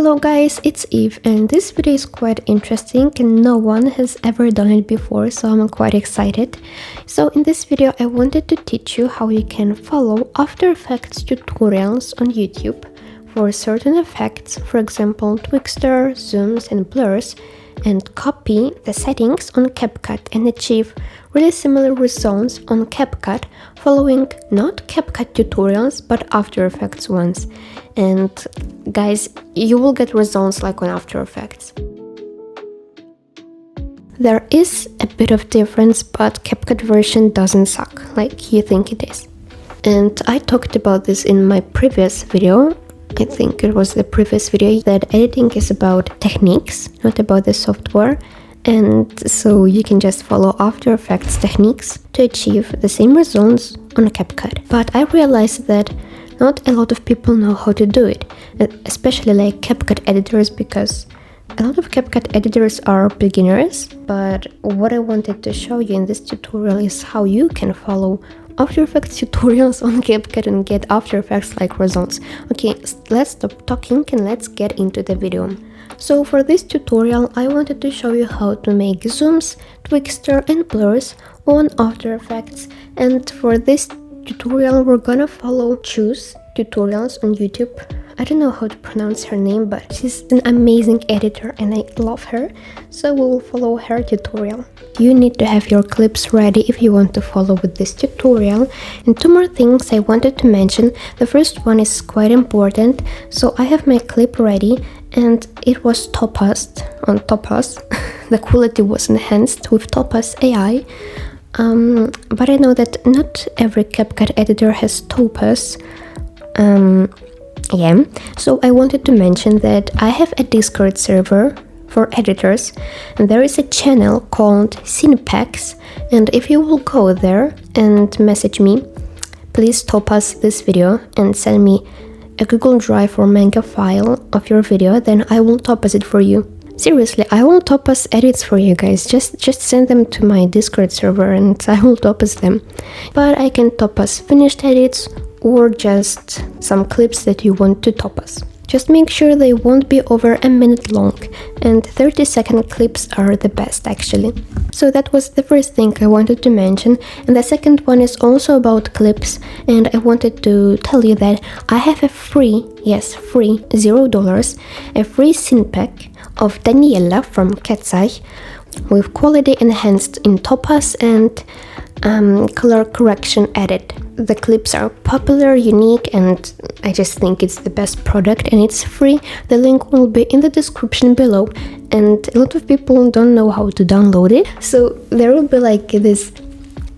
Hello guys, it's Eve, and this video is quite interesting and no one has ever done it before, so I'm quite excited. So in this video I wanted to teach you how you can follow After Effects tutorials on YouTube for certain effects, for example Twixtor, zooms and blurs, and copy the settings on CapCut and achieve really similar results on CapCut following not CapCut tutorials but After Effects ones. And guys, you will get results like on After Effects. There is a bit of difference, but CapCut version doesn't suck like you think it is. And I talked about this in my previous video. I think it was the previous video, that editing is about techniques, not about the software. And so you can just follow After Effects techniques to achieve the same results on CapCut. But I realized that not a lot of people know how to do it, especially like CapCut editors, because a lot of CapCut editors are beginners. But what I wanted to show you in this tutorial is how you can follow After Effects tutorials on CapCut and get After Effects like results. Okay, let's stop talking and let's get into the video. So for this tutorial I wanted to show you how to make zooms, Twixtor and blurs on After Effects, and for this tutorial we're gonna follow Choose tutorials on YouTube. I don't know how to pronounce her name, but she's an amazing editor and I love her, so we will follow her tutorial. You need to have your clips ready if you want to follow with this tutorial. And two more things I wanted to mention. The first one is quite important. So I have my clip ready and it was topazed on Topaz. The quality was enhanced with Topaz AI. But I know that not every CapCut editor has Topaz. Yeah, so I wanted to mention that I have a Discord server for editors, and there is a channel called Scenepack, and if you will go there and message me, please topaz this video and send me a Google Drive or manga file of your video, then I will topaz it for you. Seriously, I will topaz edits for you guys. Just send them to my Discord server and I will topaz them. But I can topaz finished edits or just some clips that you want to topaz. Just make sure they won't be over a minute long, and 30-second clips are the best actually. So that was the first thing I wanted to mention, and the second one is also about clips, and I wanted to tell you that I have a free, yes free, $0, a free Scenepack of Daniela from Katseye with quality enhanced in Topaz and color correction added. The clips are popular, unique, and I just think it's the best product and it's free. The link will be in the description below, and a lot of people don't know how to download it, so there will be like this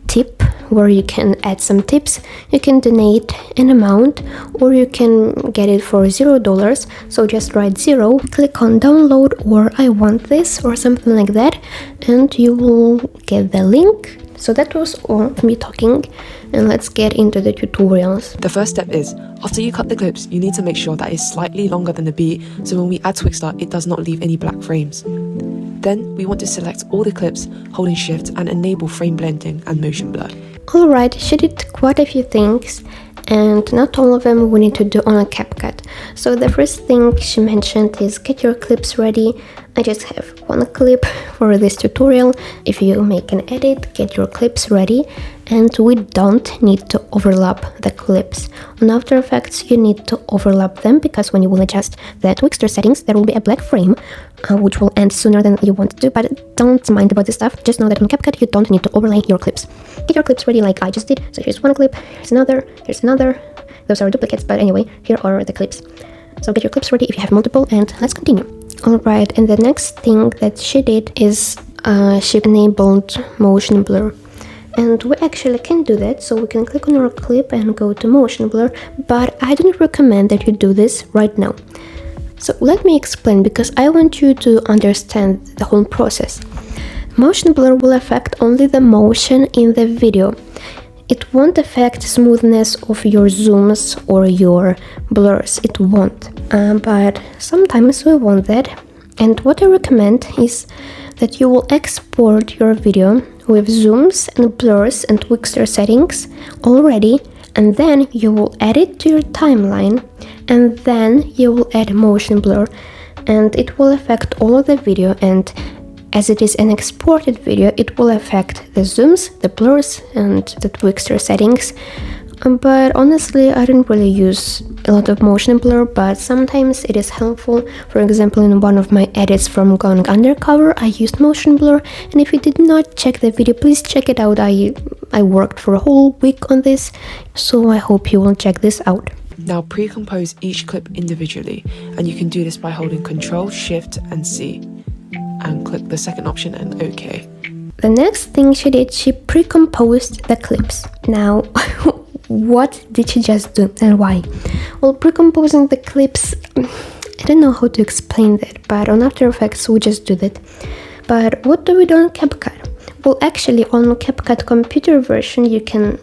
tip where you can add some tips. You can donate an amount or you can get it for $0, so just write 0, click on download or I want this or something like that, and you will get the link. So that was all of me talking, and let's get into the tutorials. The first step is, after you cut the clips, you need to make sure that it's slightly longer than the beat, so when we add Twixtor, it does not leave any black frames. Then we want to select all the clips, holding shift and enable frame blending and motion blur. Alright, she did quite a few things, and not all of them we need to do on a CapCut. So the first thing she mentioned is get your clips ready. I just have one clip for this tutorial. If you make an edit, get your clips ready, and we don't need to overlap the clips. On After Effects you need to overlap them, because when you will adjust the Twixtor settings there will be a black frame which will end sooner than you want to, but don't mind about this stuff. Just know that on CapCut you don't need to overlay your clips. Get your clips ready like I just did. So here's one clip, here's another. Those are duplicates, but anyway, here are the clips. So get your clips ready if you have multiple, and let's continue. Alright, and the next thing that she did is she enabled motion blur. And we actually can do that, so we can click on our clip and go to motion blur, but I don't recommend that you do this right now. So let me explain, because I want you to understand the whole process. Motion blur will affect only the motion in the video. It won't affect smoothness of your zooms or your blurs, it won't. But sometimes we want that, and what I recommend is that you will export your video with zooms and blurs and Twixtor settings already, and then you will add it to your timeline and then you will add motion blur, and it will affect all of the video, and as it is an exported video, it will affect the zooms, the blurs, and the Twixtor settings. But honestly, I don't really use a lot of motion blur, but sometimes it is helpful. For example, in one of my edits from Going Undercover, I used motion blur, and if you did not check the video, please check it out. I worked for a whole week on this, so I hope you will check this out. Now pre-compose each clip individually, and you can do this by holding Ctrl, Shift and C, and click the second option and OK. The next thing she did, she pre-composed the clips. Now, what did she just do and why? Well, pre-composing the clips, I don't know how to explain that, but on After Effects we just do that. But what do we do on CapCut? Well, actually on CapCut computer version you can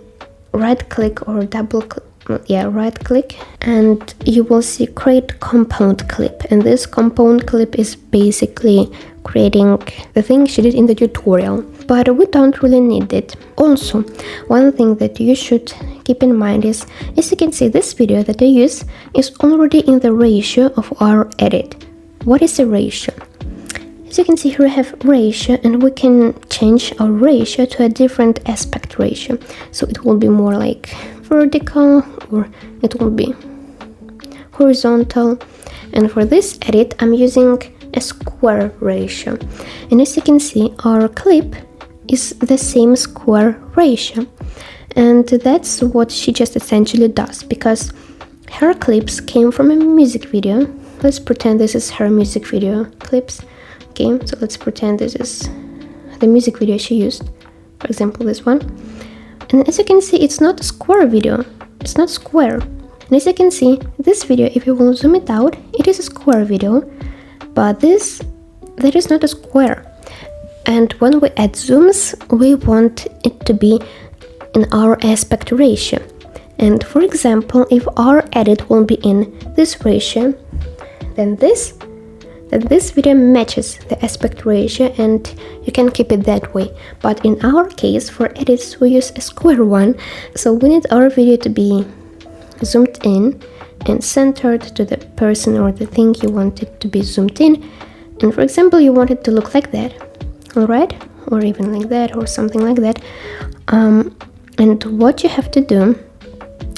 right click or double click, right click, and you will see create compound clip, and this compound clip is basically creating the thing she did in the tutorial, but we don't really need it. Also, one thing that you should keep in mind is, as you can see, this video that I use is already in the ratio of our edit. What is the ratio? As you can see here, we have ratio, and we can change our ratio to a different aspect ratio, so it will be more like vertical, or it will be horizontal. And for this edit I'm using a square ratio, and as you can see, our clip is the same square ratio, and that's what she just essentially does, because her clips came from a music video. Let's pretend this is her music video clips. Okay, so let's pretend this is the music video she used, for example this one. And as you can see, it's not a square video, it's not square. And as you can see, this video, if you will zoom it out, it is a square video, but that is not a square. And when we add zooms, we want it to be in our aspect ratio. And for example, if our edit will be in this ratio, then this video matches the aspect ratio, and you can keep it that way. But in our case, for edits, we use a square one, so we need our video to be zoomed in and centered to the person or the thing you want it to be zoomed in. And for example, you want it to look like that, alright? Or even like that, or something like that. And what you have to do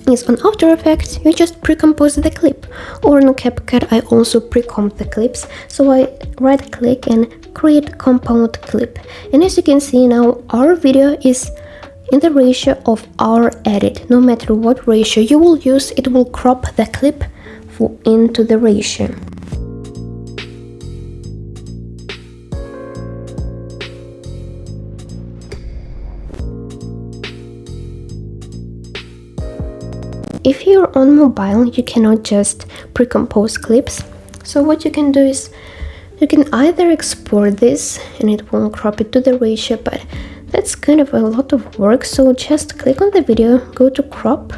is, on After Effects you just pre-compose the clip, or on CapCut I also pre-comp the clips, so I right click and create compound clip, and as you can see now our video is in the ratio of our edit. No matter what ratio you will use, it will crop the clip into the ratio. If you're on mobile, you cannot just pre-compose clips, so what you can do is you can either export this and it will crop it to the ratio, but that's kind of a lot of work, so just click on the video, go to crop,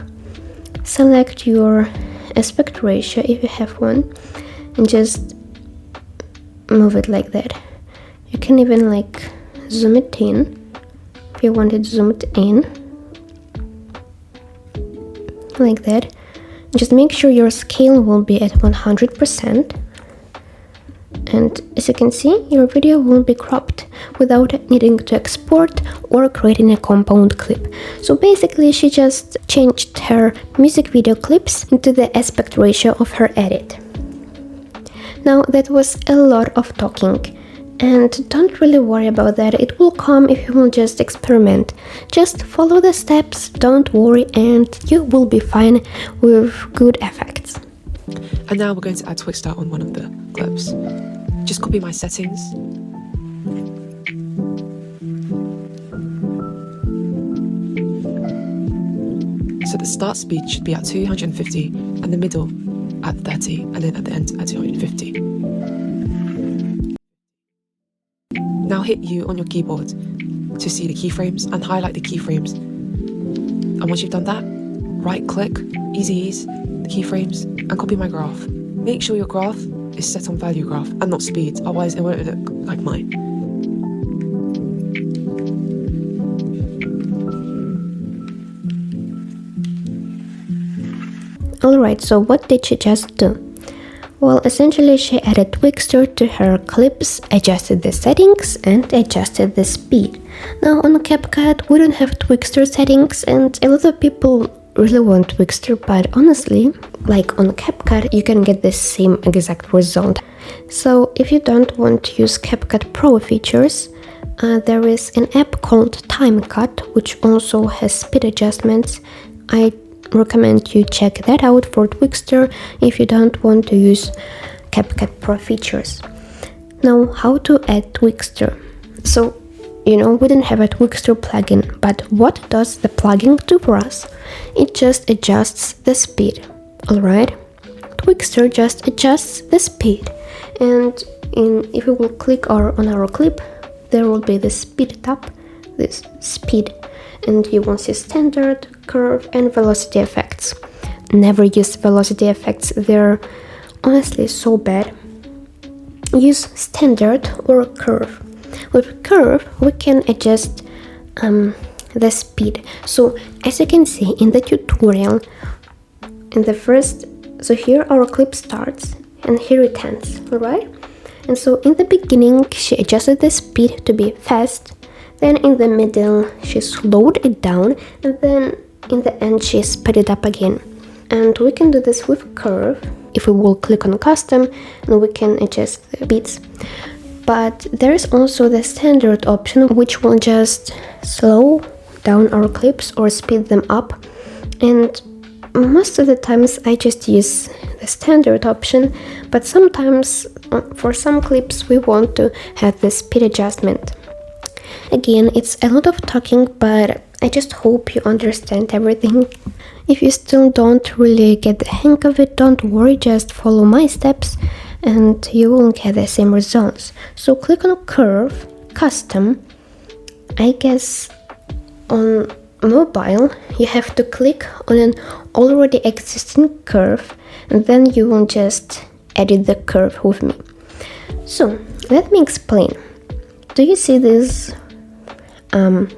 select your aspect ratio if you have one, and just move it like that. You can even like zoom it in if you want it zoomed in, like that. Just make sure your scale will be at 100%, and as you can see, your video will be cropped without needing to export or creating a compound clip. So basically she just changed her music video clips into the aspect ratio of her edit. Now that was a lot of talking, and don't really worry about that, it will come if you will just experiment. Just follow the steps, don't worry, and you will be fine with good effects. And now we're going to add Twixtor on one of the clips. Just copy my settings. So the start speed should be at 250, and the middle at 30, and then at the end at 250. Now hit U on your keyboard to see the keyframes and highlight the keyframes. And once you've done that, right click, easy ease, the keyframes, and copy my graph. Make sure your graph is set on value graph and not speed, otherwise it won't look like mine. Alright, so what did she just do? Well, essentially she added Twixtor to her clips, adjusted the settings and adjusted the speed. Now on CapCut we don't have Twixtor settings, and a lot of people really want Twixtor, but honestly, like on CapCut, you can get the same exact result. So if you don't want to use CapCut Pro features, there is an app called CapCut, which also has speed adjustments. I recommend you check that out for Twixtor if you don't want to use CapCut Pro features. Now, how to add Twixtor? So, we didn't have a Twixtor plugin, but what does the plugin do for us? It just adjusts the speed, alright? Twixtor just adjusts the speed, and if we will click on our clip, there will be the speed tab, this speed, and you will see standard, curve, and velocity effects. Never use velocity effects, they're honestly so bad. Use standard or curve. With curve, we can adjust the speed. So as you can see in the tutorial, so here our clip starts and here it ends, alright? And so in the beginning she adjusted the speed to be fast, then in the middle she slowed it down, and then in the end she sped it up again. And we can do this with curve. If we will click on custom, and we can adjust the beats. But there is also the standard option, which will just slow down our clips or speed them up. And most of the times I just use the standard option, but sometimes for some clips we want to have the speed adjustment. Again, it's a lot of talking, but I just hope you understand everything. If you still don't really get the hang of it, don't worry, just follow my steps and you will get the same results. So click on curve, custom. I guess on mobile you have to click on an already existing curve, and then you will just edit the curve with me. So let me explain. Do you see this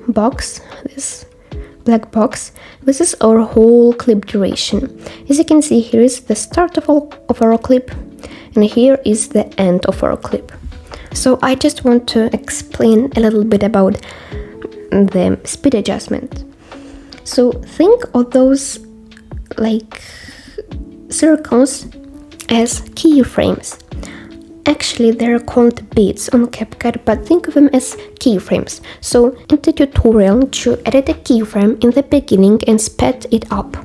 box, this black box? This is our whole clip duration. As you can see, here is the start of our clip, and here is the end of our clip. So I just want to explain a little bit about the speed adjustment. So think of those like circles as keyframes. Actually, they're called beats on CapCut, but think of them as keyframes. So in the tutorial, you added a keyframe in the beginning and sped it up.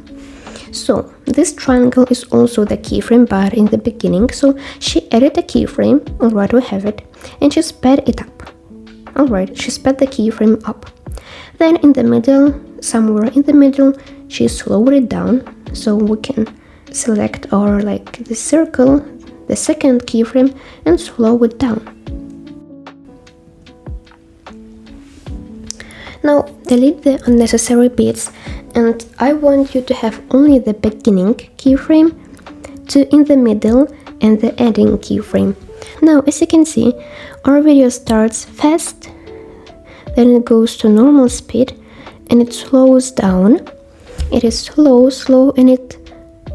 So this triangle is also the keyframe, but in the beginning. So she added a keyframe, alright, we have it, and she sped it up. Alright, she sped the keyframe up. Then in the middle, somewhere in the middle, she slowed it down. So we can select our the circle, the second keyframe, and slow it down. Now delete the unnecessary beats, and I want you to have only the beginning keyframe, to in the middle, and the ending keyframe. Now as you can see, our video starts fast, then it goes to normal speed, and it slows down. It is slow, and it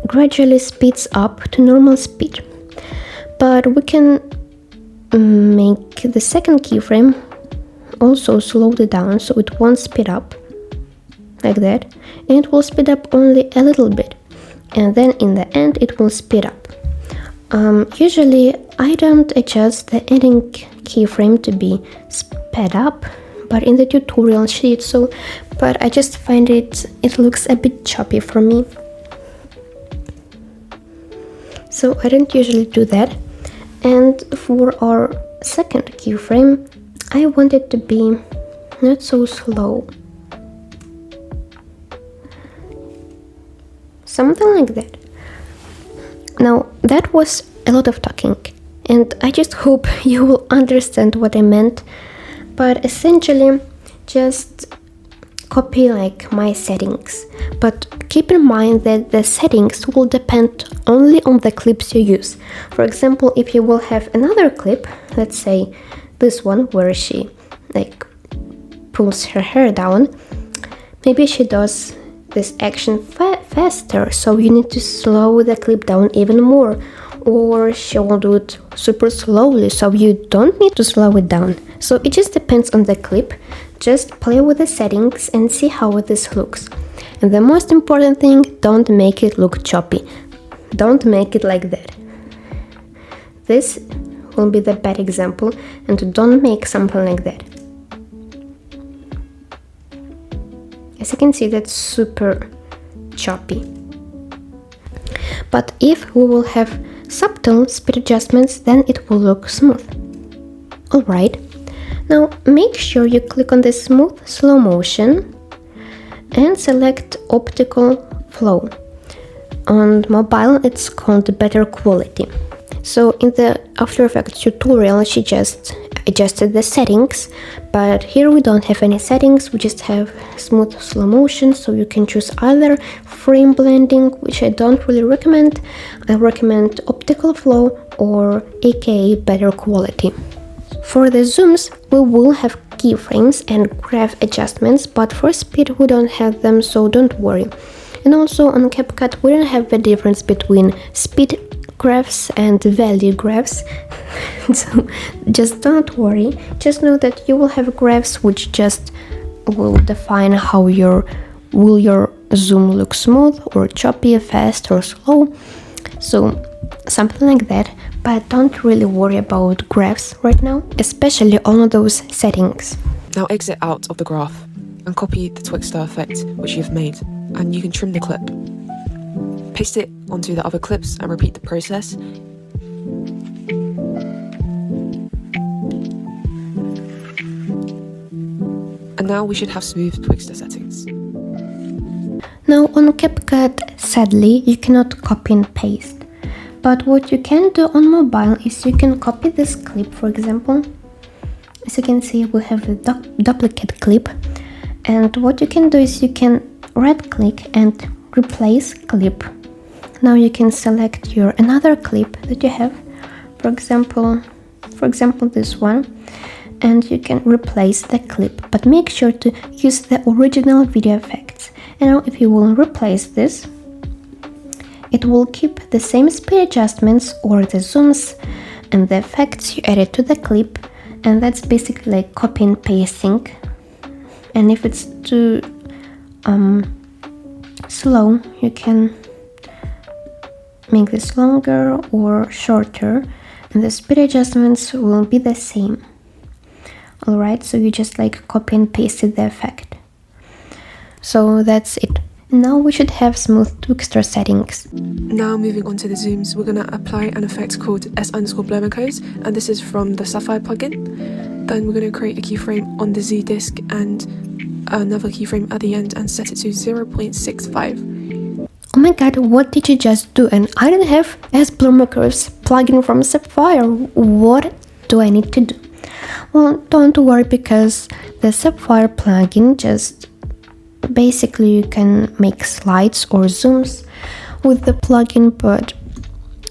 gradually speeds up to normal speed. But we can make the second keyframe also slow it down, so it won't speed up like that, and it will speed up only a little bit, and then in the end it will speed up. Usually I don't adjust the ending keyframe to be sped up, but in the tutorial sheet, but I just find it looks a bit choppy for me, so I don't usually do that. And for our second keyframe, I want it to be not so slow, something like that. Now that was a lot of talking, and I just hope you will understand what I meant. But essentially, just copy my settings, but keep in mind that the settings will depend only on the clips you use. For example, if you will have another clip, let's say this one where she pulls her hair down, maybe she does this action faster, so you need to slow the clip down even more, or she will do it super slowly, so you don't need to slow it down. So it just depends on the clip. Just play with the settings and see how this looks. And the most important thing, don't make it look choppy. Don't make it like that. This will be the bad example, and don't make something like that. As you can see, that's super choppy. But if we will have subtle speed adjustments, then it will look smooth. Alright, now make sure you click on the smooth slow motion and select optical flow. On mobile it's called better quality. So in the After Effects tutorial she just adjusted the settings, but here we don't have any settings, we just have smooth slow motion, so you can choose either frame blending, which I don't really recommend. I recommend optical flow, or aka better quality. For the zooms we will have keyframes and graph adjustments, but for speed we don't have them, so don't worry. And also on CapCut we don't have the difference between speed graphs and value graphs. So just don't worry, just know that you will have graphs which just will define how your zoom look smooth or choppy, fast or slow, so something like that. But don't really worry about graphs right now, especially on those settings. Now exit out of the graph and copy the Twixtor effect which you've made, and you can trim the clip. Paste it onto the other clips and repeat the process. And now we should have smooth Twixtor settings. Now on CapCut, sadly, you cannot copy and paste. But what you can do on mobile is you can copy this clip, for example. As you can see, we have a duplicate clip. And what you can do is you can right click and replace clip. Now you can select your another clip that you have, for example this one, and you can replace the clip, but make sure to use the original video effects. And now if you will replace this, it will keep the same speed adjustments or the zooms and the effects you added to the clip, and that's basically like copy and pasting. And if it's too slow, you can make this longer or shorter, and the speed adjustments will be the same. Alright, so you just like copy and pasted the effect. So that's it. Now we should have smooth Twixtor settings. Now moving on to the zooms, we're going to apply an effect called S_blur, and this is from the Sapphire plugin. Then we're going to create a keyframe on the Z disc and another keyframe at the end and set it to 0.65. Oh my god, what did you just do? And I don't have S_blur plugin from Sapphire. What do I need to do? Well, don't worry, because the Sapphire plugin just basically you can make slides or zooms with the plugin, but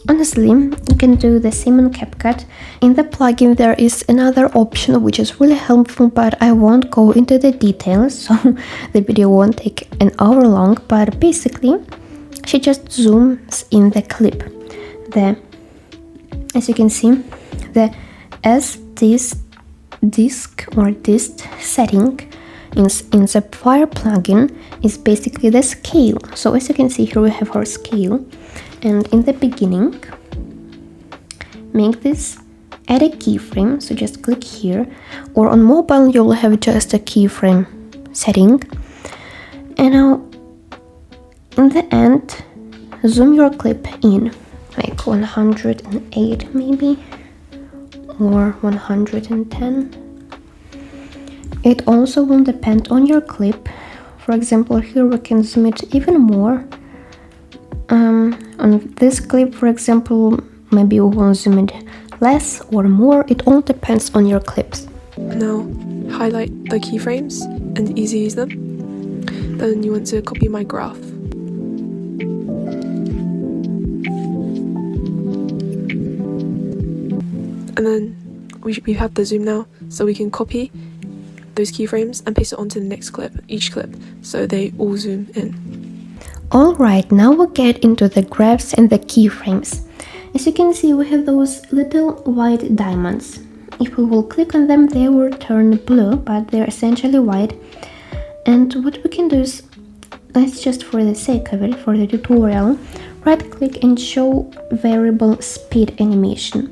honestly you can do the same on CapCut. In the plugin there is another option which is really helpful, but I won't go into the details, so the video won't take an hour long. But basically she just zooms in the clip. As you can see, the disc setting in Sapphire plugin is basically the scale. So as you can see here we have our scale, and in the beginning make this, add a keyframe, so just click here, or on mobile you will have just a keyframe setting. And now in the end zoom your clip in like 108 maybe, or 110. It also will depend on your clip. For example, here we can zoom it even more. On this clip, for example, maybe we will zoom it less or more. It all depends on your clips. Now highlight the keyframes and easy use them. Then you want to copy my graph. And then we have the zoom now, so we can copy those keyframes and paste it onto the next clip, each clip, so they all zoom in. Alright, now we'll get into the graphs and the keyframes. As you can see, we have those little white diamonds. If we will click on them, they will turn blue, but they're essentially white. And what we can do is, let's just for the sake of it, for the tutorial, right click and show variable speed animation.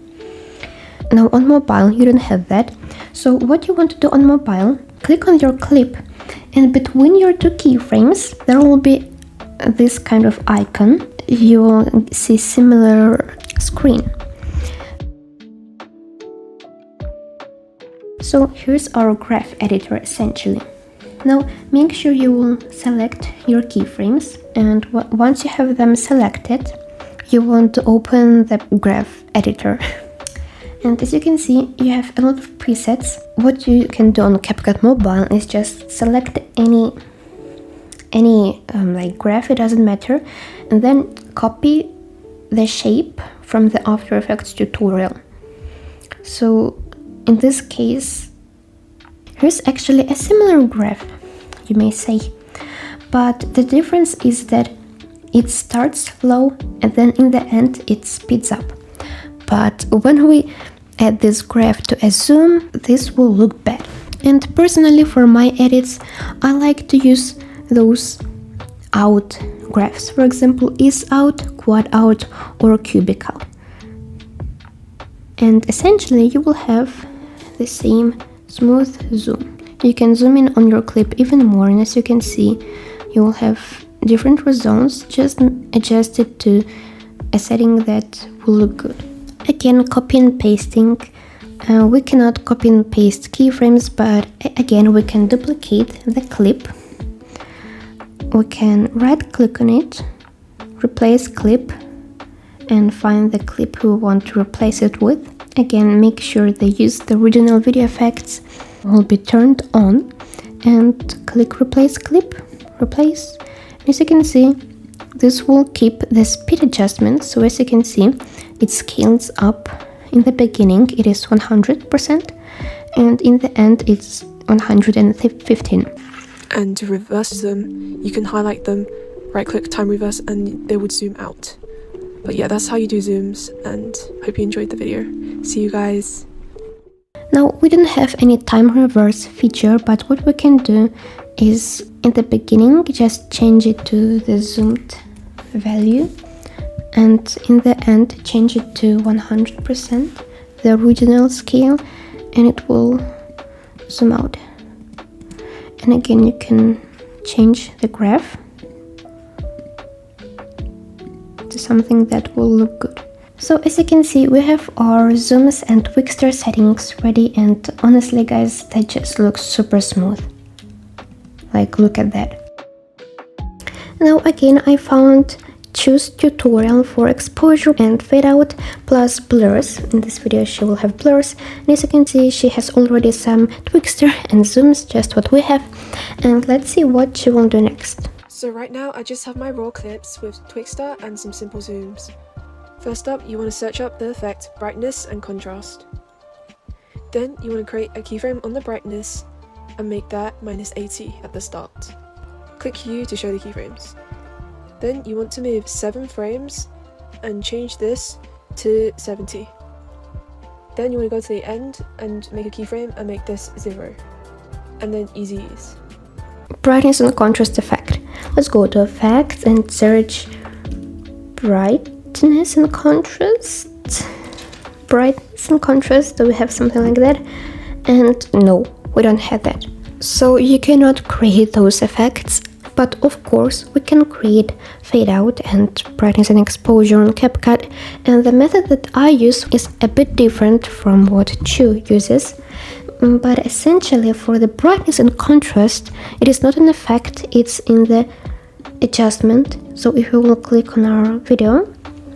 Now on mobile you don't have that, so what you want to do on mobile, click on your clip, and between your two keyframes there will be this kind of icon. You will see similar screen. So here's our graph editor essentially. Now make sure you will select your keyframes, and once you have them selected, you want to open the graph editor. And as you can see, you have a lot of presets. What you can do on CapCut Mobile is just select any like graph, it doesn't matter, and then copy the shape from the After Effects tutorial. So in this case, here's actually a similar graph, you may say, but the difference is that it starts slow and then in the end it speeds up. But when we add this graph to a zoom, this will look bad. And personally, for my edits, I like to use those out graphs. For example, is out, quad out, or cubic out. And essentially, you will have the same smooth zoom. You can zoom in on your clip even more, and as you can see, you will have different results, just adjusted to a setting that will look good. Again, copy and pasting. We cannot copy and paste keyframes, but again, we can duplicate the clip. We can right click on it, replace clip, and find the clip we want to replace it with. Again, make sure they use the original video effects will be turned on, and click replace clip, replace. As you can see, this will keep the speed adjustment. So as you can see, it scales up. In the beginning it is 100%, and in the end it's 115. And to reverse them, you can highlight them, right click time reverse, and they would zoom out. But yeah, that's how you do zooms, and hope you enjoyed the video. See you guys. Now we don't have any time reverse feature, but what we can do is in the beginning just change it to the zoomed value, and in the end change it to 100%, the original scale, and it will zoom out. And again, you can change the graph to something that will look good. So as you can see, we have our zooms and Twixtor settings ready, and honestly guys, that just looks super smooth. Like, look at that. Now again, I found choose tutorial for exposure and fade out plus blurs. In this video she will have blurs, and as you can see, she has already some Twixtor and zooms, just what we have. And let's see what she will do next. So right now I just have my raw clips with Twixtor and some simple zooms. First up, you want to search up the effect brightness and contrast. Then you want to create a keyframe on the brightness and make that -80 at the start. Click U to show the keyframes. Then you want to move 7 frames and change this to 70. Then you want to go to the end and make a keyframe and make this 0. And then easy use. Brightness and contrast effect. Let's go to effects and search brightness and contrast. Brightness and contrast, do we have something like that? And no, we don't have that. So you cannot create those effects. But of course, we can create fade out and brightness and exposure on CapCut, and the method that I use is a bit different from what Chu uses. But essentially, for the brightness and contrast, it is not an effect, it's in the adjustment. So if you will click on our video,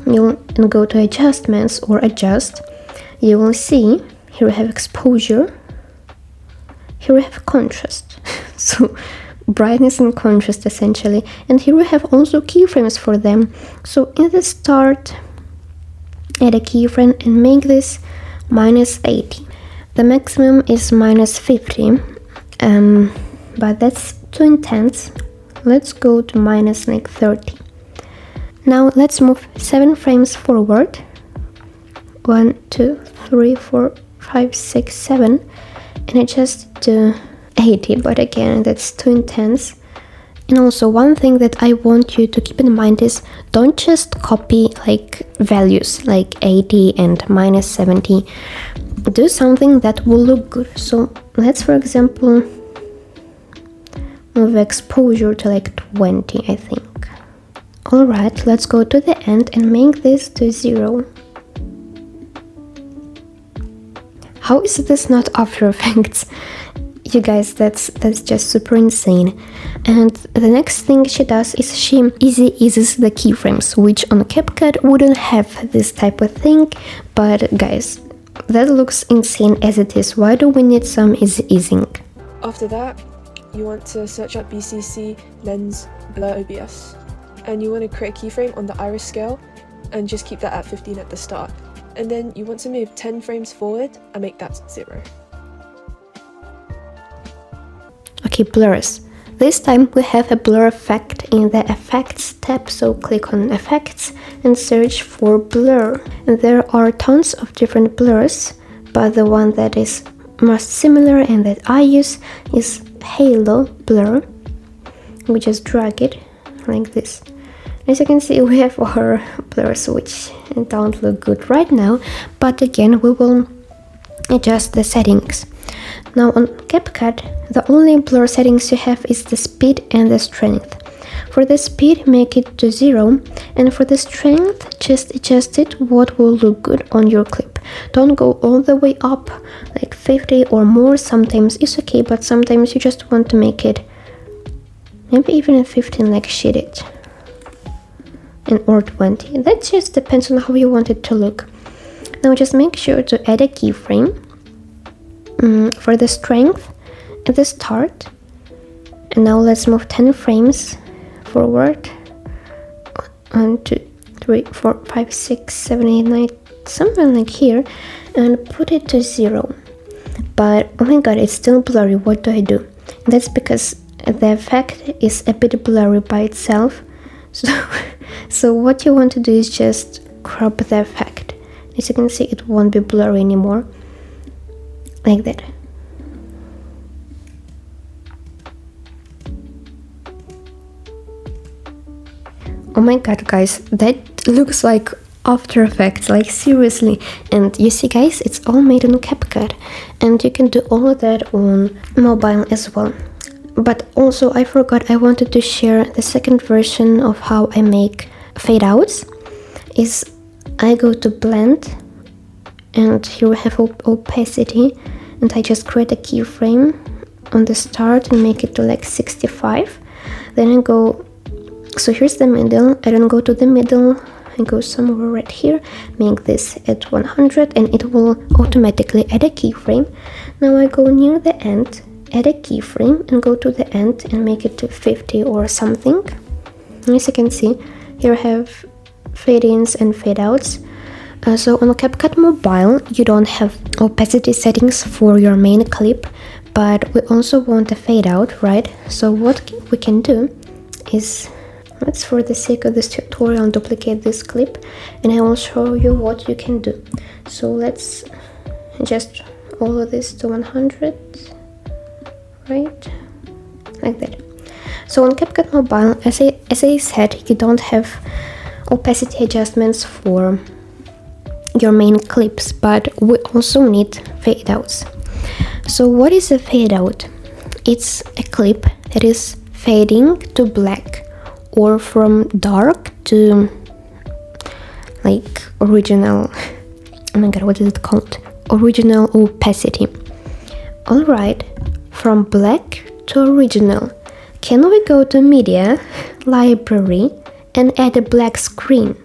you'll go to adjustments or adjust, you will see here we have exposure, here we have contrast. So brightness and contrast essentially, and here we have also keyframes for them. So in the start, add a keyframe and make this -80. The maximum is -50, but that's too intense. let's go to minus like 30. Now let's move 7 frames forward. 1, 2, 3, 4, 5, 6, 7, and I just do 80, but again that's too intense. And also one thing that I want you to keep in mind is don't just copy like values like 80 and minus 70. Do something that will look good. So let's, for example, move exposure to like 20, I think. Alright, let's go to the end and make this to 0. How is this not After Effects? You guys, that's just super insane. And the next thing she does is she easy eases the keyframes, which on CapCut wouldn't have this type of thing. But guys, that looks insane as it is. Why do we need some easy easing? After that, you want to search up BCC Lens Blur OBS, and you want to create a keyframe on the iris scale and just keep that at 15 at the start. And then you want to move 10 frames forward and make that 0. Okay, blurs. This time we have a blur effect in the effects tab, so click on effects and search for blur. And there are tons of different blurs, but the one that is most similar and that I use is halo blur. We just drag it like this. As you can see, we have our blurs which don't look good right now, but again we will adjust the settings. Now on CapCut, the only blur settings you have is the speed and the strength. For the speed, make it to 0, and for the strength, just adjust it what will look good on your clip. Don't go all the way up, like 50 or more. Sometimes it's okay, but sometimes you just want to make it maybe even at 15, like shaded, and or 20. That just depends on how you want it to look. Now just make sure to add a keyframe for the strength at the start. And now let's move 10 frames forward. 1, 2, 3, 4, 5, 6, 7, 8, 9, something like here, and put it to 0. But oh my god, it's still blurry. What do I do? That's because the effect is a bit blurry by itself. So what you want to do is just crop the effect. As you can see, it won't be blurry anymore, like that. Oh my god, guys, that looks like After Effects, like seriously. And you see, guys, it's all made on CapCut, and you can do all of that on mobile as well. But also, I forgot, I wanted to share the second version of how I make fade outs. Is I go to blend, and here we have opacity, and I just create a keyframe on the start and make it to like 65. Then I go, so here's the middle, I don't go to the middle, I go somewhere right here, make this at 100, and it will automatically add a keyframe. Now I go near the end, add a keyframe, and go to the end and make it to 50 or something. As you can see, here I have fade-ins and fade-outs. So on CapCut Mobile, you don't have opacity settings for your main clip, but we also want a fade-out, right? So what we can do is, let's, for the sake of this tutorial, duplicate this clip, and I will show you what you can do. So let's adjust all of this to 100. Right, like that. So on CapCut Mobile, as I said, you don't have opacity adjustments for your main clips, but we also need fade outs. So what is a fade out? It's a clip that is fading to black, or from dark to like original, oh my god, what is it called? Original opacity. Alright. From black to original. Can we go to media, library, and add a black screen?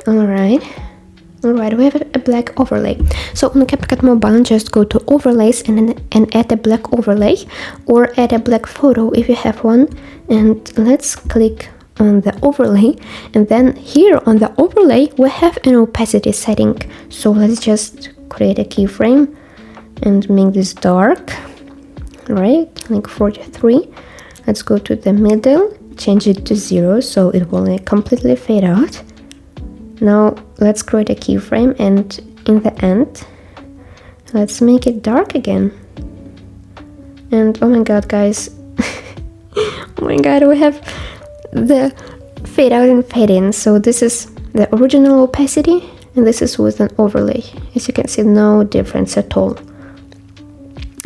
Alright, we have a black overlay. So on CapCut Mobile, just go to overlays and add a black overlay, or add a black photo if you have one. And let's click on the overlay, and then here on the overlay we have an opacity setting. So let's just create a keyframe and make this dark, right, like 43. Let's go to the middle, change it to 0 so it will like completely fade out. Now let's create a keyframe, and in the end let's make it dark again. And oh my god guys, oh my god, we have the fade out and fade in. So this is the original opacity and this is with an overlay. As you can see, no difference at all,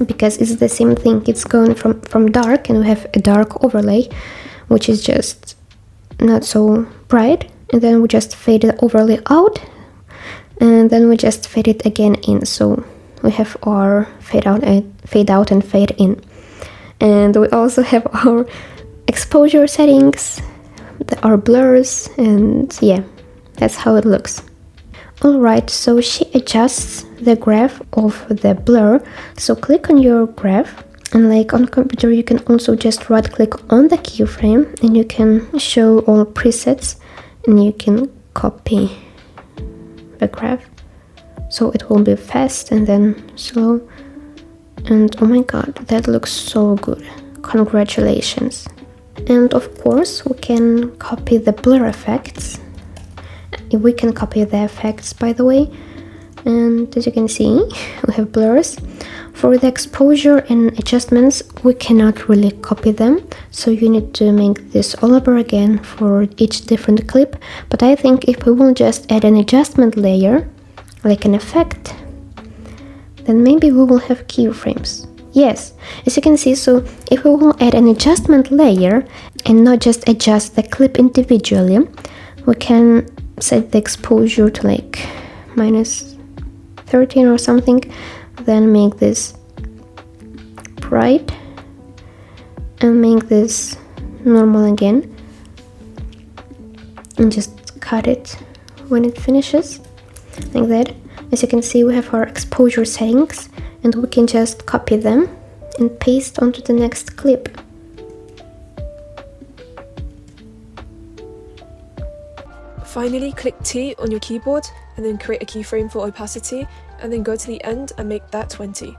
because it's the same thing. It's going from dark, and we have a dark overlay which is just not so bright, and then we just fade the overlay out, and then we just fade it again in. So we have our fade out and fade in. And we also have our exposure settings, our blurs, and yeah, that's how it looks. Alright, so she adjusts the graph of the blur. So click on your graph, and like on computer you can also just right click on the keyframe and you can show all presets, and you can copy the graph. So it will be fast and then slow. And oh my god, that looks so good. Congratulations. And of course we can copy the blur effects. We can copy the effects, by the way. And as you can see, we have blurs. For the exposure and adjustments, we cannot really copy them, so you need to make this all over again for each different clip. But I think if we will just add an adjustment layer, like an effect, then maybe we will have keyframes. Yes, as you can see, so if we will add an adjustment layer and not just adjust the clip individually, we can set the exposure to like -13 or something, then make this bright and make this normal again, and just cut it when it finishes like that. As you can see, we have our exposure settings, and we can just copy them and paste onto the next clip. Finally, click T on your keyboard and then create a keyframe for opacity, and then go to the end and make that 20.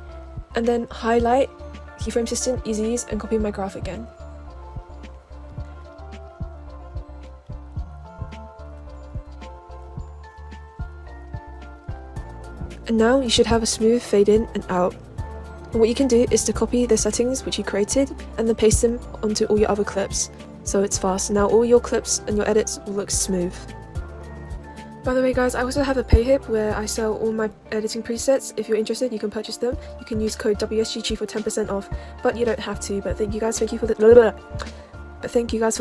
And then highlight keyframe system, easy ease, and copy my graph again. And now you should have a smooth fade in and out. And what you can do is to copy the settings which you created and then paste them onto all your other clips, so it's fast. Now all your clips and your edits will look smooth. By the way guys, I also have a PayHip where I sell all my editing presets. If you're interested, you can purchase them. You can use code WSGG for 10% off, but you don't have to. But thank you guys for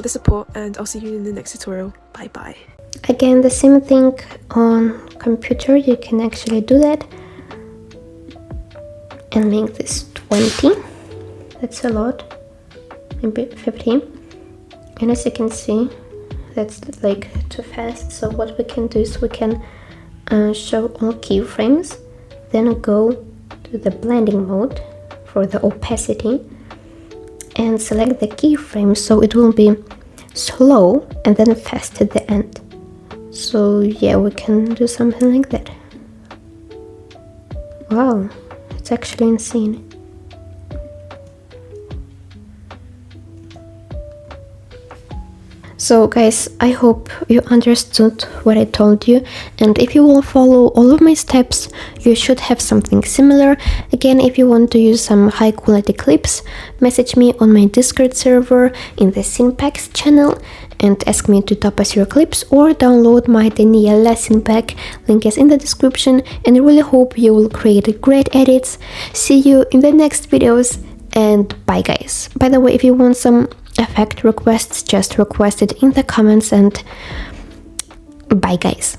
the support, and I'll see you in the next tutorial. Bye bye. Again, the same thing on computer, you can actually do that and make this 20. That's a lot, maybe 15. And as you can see, that's like too fast. So what we can do is we can show all keyframes, then go to the blending mode for the opacity and select the keyframe so it will be slow and then fast at the end. So yeah, we can do something like that. Wow, it's actually insane. So guys, I hope you understood what I told you, and if you will follow all of my steps, you should have something similar. Again, if you want to use some high quality clips, message me on my Discord server in the Scenepack channel and ask me to top us your clips, or download my Daniela Scenepack, link is in the description, and I really hope you will create great edits. See you in the next videos, and bye guys. By the way, if you want some effect requests, just request it in the comments, and bye guys.